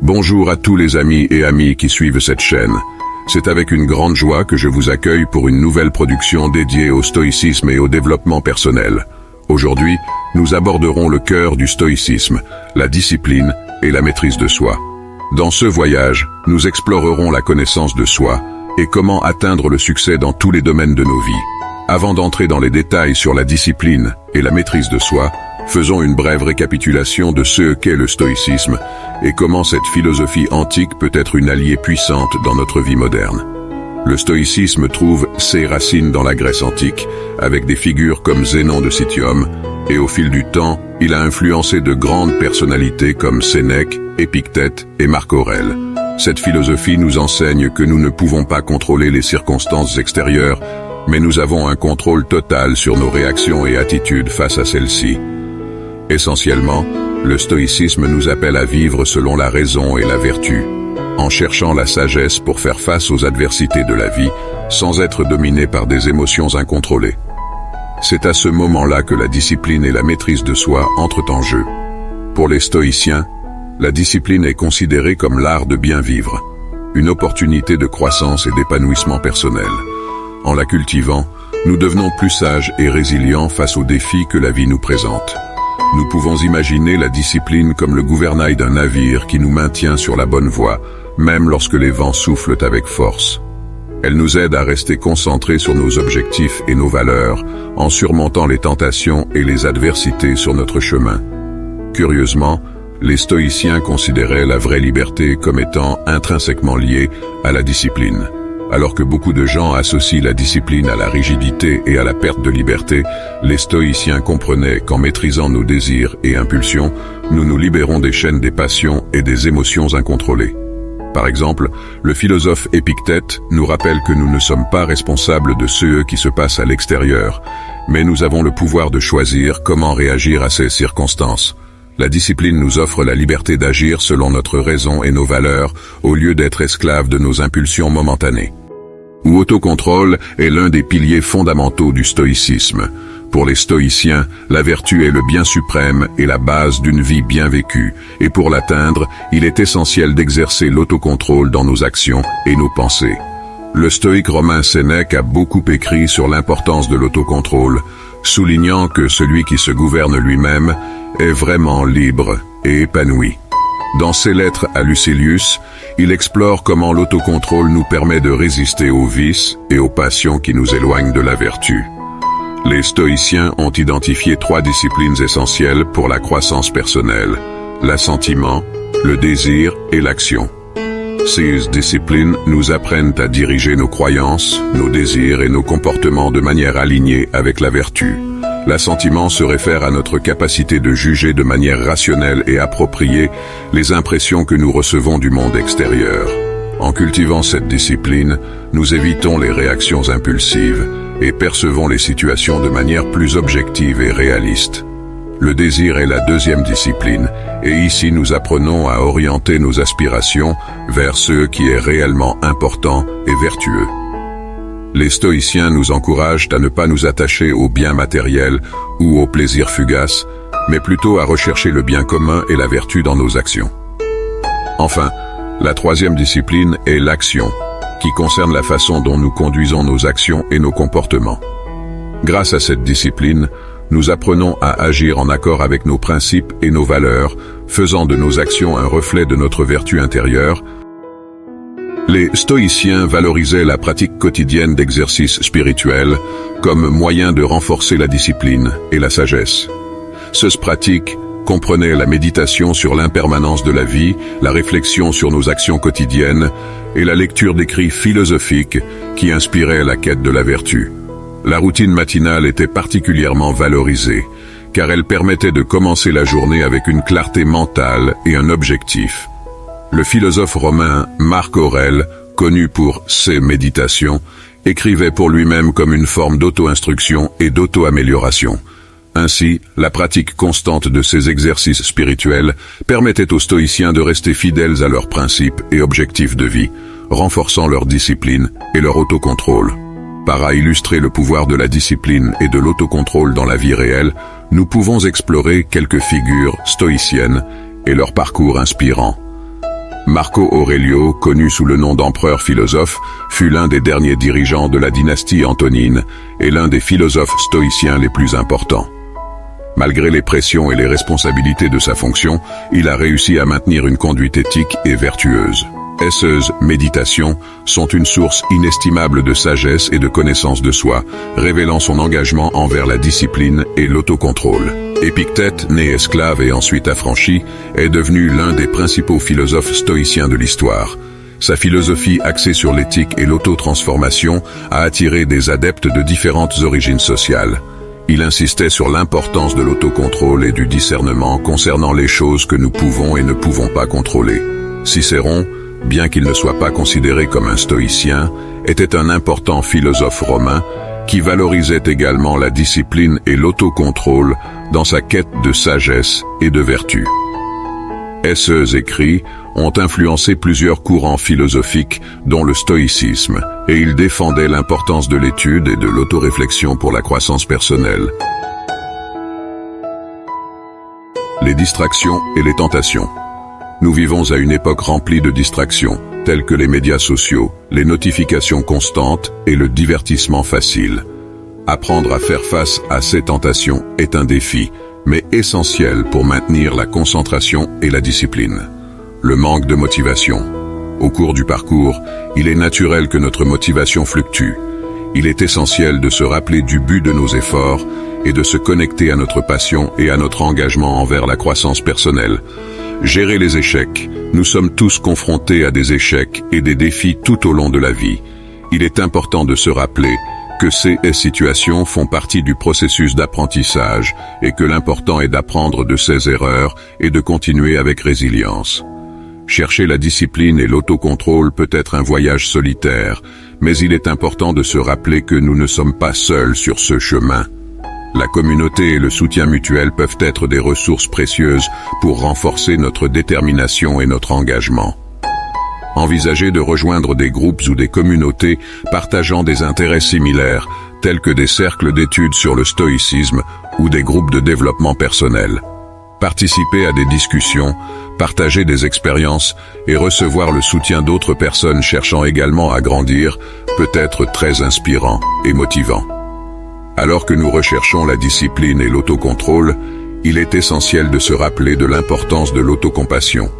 Bonjour à tous les amis et amies qui suivent cette chaîne. C'est avec une grande joie que je vous accueille pour une nouvelle production dédiée au stoïcisme et au développement personnel. Aujourd'hui, nous aborderons le cœur du stoïcisme, la discipline et la maîtrise de soi. Dans ce voyage, nous explorerons la connaissance de soi et comment atteindre le succès dans tous les domaines de nos vies. Avant d'entrer dans les détails sur la discipline et la maîtrise de soi, faisons une brève récapitulation de ce qu'est le stoïcisme et comment cette philosophie antique peut être une alliée puissante dans notre vie moderne. Le stoïcisme trouve ses racines dans la Grèce antique, avec des figures comme Zénon de Citium, et au fil du temps, il a influencé de grandes personnalités comme Sénèque, Épictète et Marc Aurèle. Cette philosophie nous enseigne que nous ne pouvons pas contrôler les circonstances extérieures, mais nous avons un contrôle total sur nos réactions et attitudes face à celles-ci. Essentiellement, le stoïcisme nous appelle à vivre selon la raison et la vertu, en cherchant la sagesse pour faire face aux adversités de la vie, sans être dominé par des émotions incontrôlées. C'est à ce moment-là que la discipline et la maîtrise de soi entrent en jeu. Pour les stoïciens, la discipline est considérée comme l'art de bien vivre, une opportunité de croissance et d'épanouissement personnel. En la cultivant, nous devenons plus sages et résilients face aux défis que la vie nous présente. Nous pouvons imaginer la discipline comme le gouvernail d'un navire qui nous maintient sur la bonne voie, même lorsque les vents soufflent avec force. Elle nous aide à rester concentrés sur nos objectifs et nos valeurs, en surmontant les tentations et les adversités sur notre chemin. Curieusement, les stoïciens considéraient la vraie liberté comme étant intrinsèquement liée à la discipline. Alors que beaucoup de gens associent la discipline à la rigidité et à la perte de liberté, les stoïciens comprenaient qu'en maîtrisant nos désirs et impulsions, nous nous libérons des chaînes des passions et des émotions incontrôlées. Par exemple, le philosophe Épictète nous rappelle que nous ne sommes pas responsables de ce qui se passe à l'extérieur, mais nous avons le pouvoir de choisir comment réagir à ces circonstances. La discipline nous offre la liberté d'agir selon notre raison et nos valeurs, au lieu d'être esclaves de nos impulsions momentanées. Ou autocontrôle est l'un des piliers fondamentaux du stoïcisme. Pour les stoïciens, la vertu est le bien suprême et la base d'une vie bien vécue, et pour l'atteindre, il est essentiel d'exercer l'autocontrôle dans nos actions et nos pensées. Le stoïque romain Sénèque a beaucoup écrit sur l'importance de l'autocontrôle, soulignant que celui qui se gouverne lui-même est vraiment libre et épanoui. Dans ses lettres à Lucilius, il explore comment l'autocontrôle nous permet de résister aux vices et aux passions qui nous éloignent de la vertu. Les stoïciens ont identifié 3 disciplines essentielles pour la croissance personnelle: l'assentiment, le désir et l'action. Ces disciplines nous apprennent à diriger nos croyances, nos désirs et nos comportements de manière alignée avec la vertu. L'assentiment se réfère à notre capacité de juger de manière rationnelle et appropriée les impressions que nous recevons du monde extérieur. En cultivant cette discipline, nous évitons les réactions impulsives et percevons les situations de manière plus objective et réaliste. Le désir est la 2e discipline, et ici nous apprenons à orienter nos aspirations vers ce qui est réellement important et vertueux. Les stoïciens nous encouragent à ne pas nous attacher aux biens matériels ou aux plaisirs fugaces, mais plutôt à rechercher le bien commun et la vertu dans nos actions. Enfin, la 3e discipline est l'action, qui concerne la façon dont nous conduisons nos actions et nos comportements. Grâce à cette discipline, nous apprenons à agir en accord avec nos principes et nos valeurs, faisant de nos actions un reflet de notre vertu intérieure. Les stoïciens valorisaient la pratique quotidienne d'exercices spirituels comme moyen de renforcer la discipline et la sagesse. Cette pratique comprenait la méditation sur l'impermanence de la vie, la réflexion sur nos actions quotidiennes et la lecture d'écrits philosophiques qui inspiraient la quête de la vertu. La routine matinale était particulièrement valorisée, car elle permettait de commencer la journée avec une clarté mentale et un objectif. Le philosophe romain Marc Aurèle, connu pour ses méditations, écrivait pour lui-même comme une forme d'auto-instruction et d'auto-amélioration. Ainsi, la pratique constante de ces exercices spirituels permettait aux stoïciens de rester fidèles à leurs principes et objectifs de vie, renforçant leur discipline et leur autocontrôle. Para illustrer le pouvoir de la discipline et de l'autocontrôle dans la vie réelle, nous pouvons explorer quelques figures stoïciennes et leur parcours inspirant. Marco Aurelio, connu sous le nom d'empereur philosophe, fut l'un des derniers dirigeants de la dynastie antonine et l'un des philosophes stoïciens les plus importants. Malgré les pressions et les responsabilités de sa fonction, il a réussi à maintenir une conduite éthique et vertueuse. Ces méditations sont une source inestimable de sagesse et de connaissance de soi, révélant son engagement envers la discipline et l'autocontrôle. Épictète, né esclave et ensuite affranchi, est devenu l'un des principaux philosophes stoïciens de l'histoire. Sa philosophie axée sur l'éthique et l'autotransformation a attiré des adeptes de différentes origines sociales. Il insistait sur l'importance de l'autocontrôle et du discernement concernant les choses que nous pouvons et ne pouvons pas contrôler. Cicéron, bien qu'il ne soit pas considéré comme un stoïcien, était un important philosophe romain qui valorisait également la discipline et l'autocontrôle dans sa quête de sagesse et de vertu. Ces écrits ont influencé plusieurs courants philosophiques, dont le stoïcisme, et il défendait l'importance de l'étude et de l'autoréflexion pour la croissance personnelle. Les distractions et les tentations. Nous vivons à une époque remplie de distractions, telles que les médias sociaux, les notifications constantes et le divertissement facile. Apprendre à faire face à ces tentations est un défi, mais essentiel pour maintenir la concentration et la discipline. Le manque de motivation. Au cours du parcours, il est naturel que notre motivation fluctue. Il est essentiel de se rappeler du but de nos efforts et de se connecter à notre passion et à notre engagement envers la croissance personnelle. Gérer les échecs. Nous sommes tous confrontés à des échecs et des défis tout au long de la vie. Il est important de se rappeler que ces situations font partie du processus d'apprentissage et que l'important est d'apprendre de ses erreurs et de continuer avec résilience. Chercher la discipline et l'autocontrôle peut être un voyage solitaire, mais il est important de se rappeler que nous ne sommes pas seuls sur ce chemin. La communauté et le soutien mutuel peuvent être des ressources précieuses pour renforcer notre détermination et notre engagement. Envisagez de rejoindre des groupes ou des communautés partageant des intérêts similaires, tels que des cercles d'études sur le stoïcisme ou des groupes de développement personnel. Participer à des discussions, partager des expériences et recevoir le soutien d'autres personnes cherchant également à grandir peut être très inspirant et motivant. Alors que nous recherchons la discipline et l'autocontrôle, il est essentiel de se rappeler de l'importance de l'autocompassion.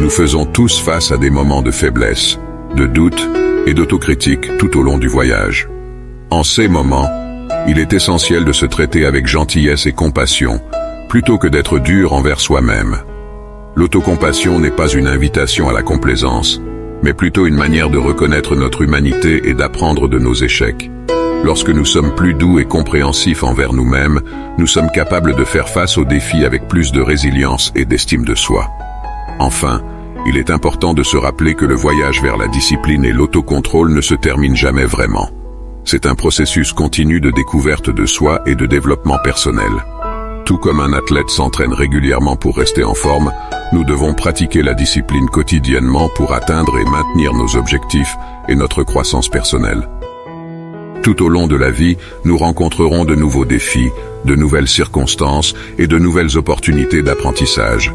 Nous faisons tous face à des moments de faiblesse, de doute et d'autocritique tout au long du voyage. En ces moments, il est essentiel de se traiter avec gentillesse et compassion, plutôt que d'être dur envers soi-même. L'autocompassion n'est pas une invitation à la complaisance, mais plutôt une manière de reconnaître notre humanité et d'apprendre de nos échecs. Lorsque nous sommes plus doux et compréhensifs envers nous-mêmes, nous sommes capables de faire face aux défis avec plus de résilience et d'estime de soi. Enfin, il est important de se rappeler que le voyage vers la discipline et l'autocontrôle ne se termine jamais vraiment. C'est un processus continu de découverte de soi et de développement personnel. Tout comme un athlète s'entraîne régulièrement pour rester en forme, nous devons pratiquer la discipline quotidiennement pour atteindre et maintenir nos objectifs et notre croissance personnelle. Tout au long de la vie, nous rencontrerons de nouveaux défis, de nouvelles circonstances et de nouvelles opportunités d'apprentissage.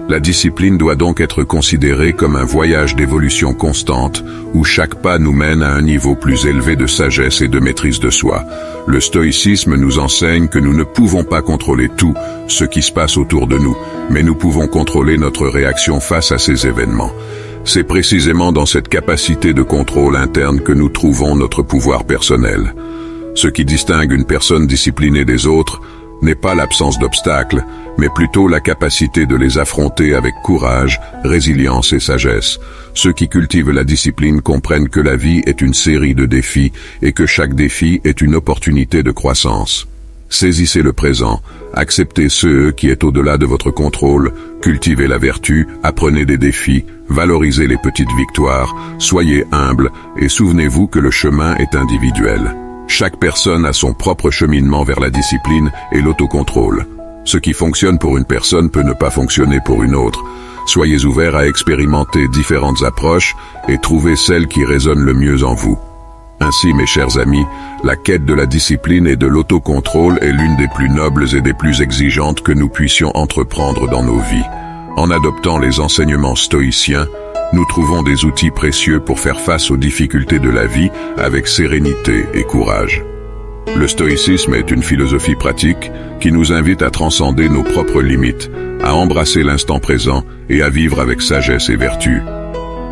La discipline doit donc être considérée comme un voyage d'évolution constante où chaque pas nous mène à un niveau plus élevé de sagesse et de maîtrise de soi. Le stoïcisme nous enseigne que nous ne pouvons pas contrôler tout ce qui se passe autour de nous, mais nous pouvons contrôler notre réaction face à ces événements. C'est précisément dans cette capacité de contrôle interne que nous trouvons notre pouvoir personnel. Ce qui distingue une personne disciplinée des autres n'est pas l'absence d'obstacles, mais plutôt la capacité de les affronter avec courage, résilience et sagesse. Ceux qui cultivent la discipline comprennent que la vie est une série de défis et que chaque défi est une opportunité de croissance. Saisissez le présent, acceptez ce qui est au-delà de votre contrôle, cultivez la vertu, apprenez des défis, valorisez les petites victoires, soyez humble et souvenez-vous que le chemin est individuel. Chaque personne a son propre cheminement vers la discipline et l'autocontrôle. Ce qui fonctionne pour une personne peut ne pas fonctionner pour une autre. Soyez ouverts à expérimenter différentes approches et trouvez celle qui résonne le mieux en vous. Ainsi, mes chers amis, la quête de la discipline et de l'autocontrôle est l'une des plus nobles et des plus exigeantes que nous puissions entreprendre dans nos vies. En adoptant les enseignements stoïciens, nous trouvons des outils précieux pour faire face aux difficultés de la vie avec sérénité et courage. Le stoïcisme est une philosophie pratique qui nous invite à transcender nos propres limites, à embrasser l'instant présent et à vivre avec sagesse et vertu.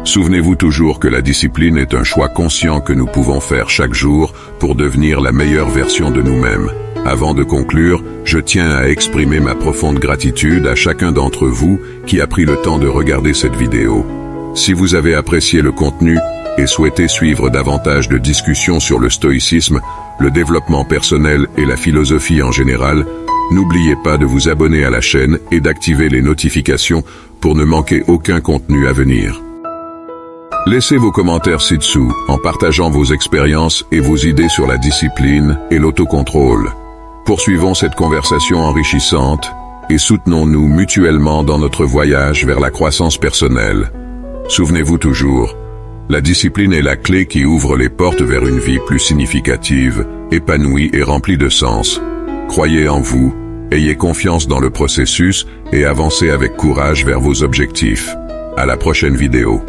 Souvenez-vous toujours que la discipline est un choix conscient que nous pouvons faire chaque jour pour devenir la meilleure version de nous-mêmes. Avant de conclure, je tiens à exprimer ma profonde gratitude à chacun d'entre vous qui a pris le temps de regarder cette vidéo. Si vous avez apprécié le contenu et souhaitez suivre davantage de discussions sur le stoïcisme, le développement personnel et la philosophie en général, n'oubliez pas de vous abonner à la chaîne et d'activer les notifications pour ne manquer aucun contenu à venir. Laissez vos commentaires ci-dessous en partageant vos expériences et vos idées sur la discipline et l'autocontrôle. Poursuivons cette conversation enrichissante et soutenons-nous mutuellement dans notre voyage vers la croissance personnelle. Souvenez-vous toujours, la discipline est la clé qui ouvre les portes vers une vie plus significative, épanouie et remplie de sens. Croyez en vous, ayez confiance dans le processus et avancez avec courage vers vos objectifs. À la prochaine vidéo.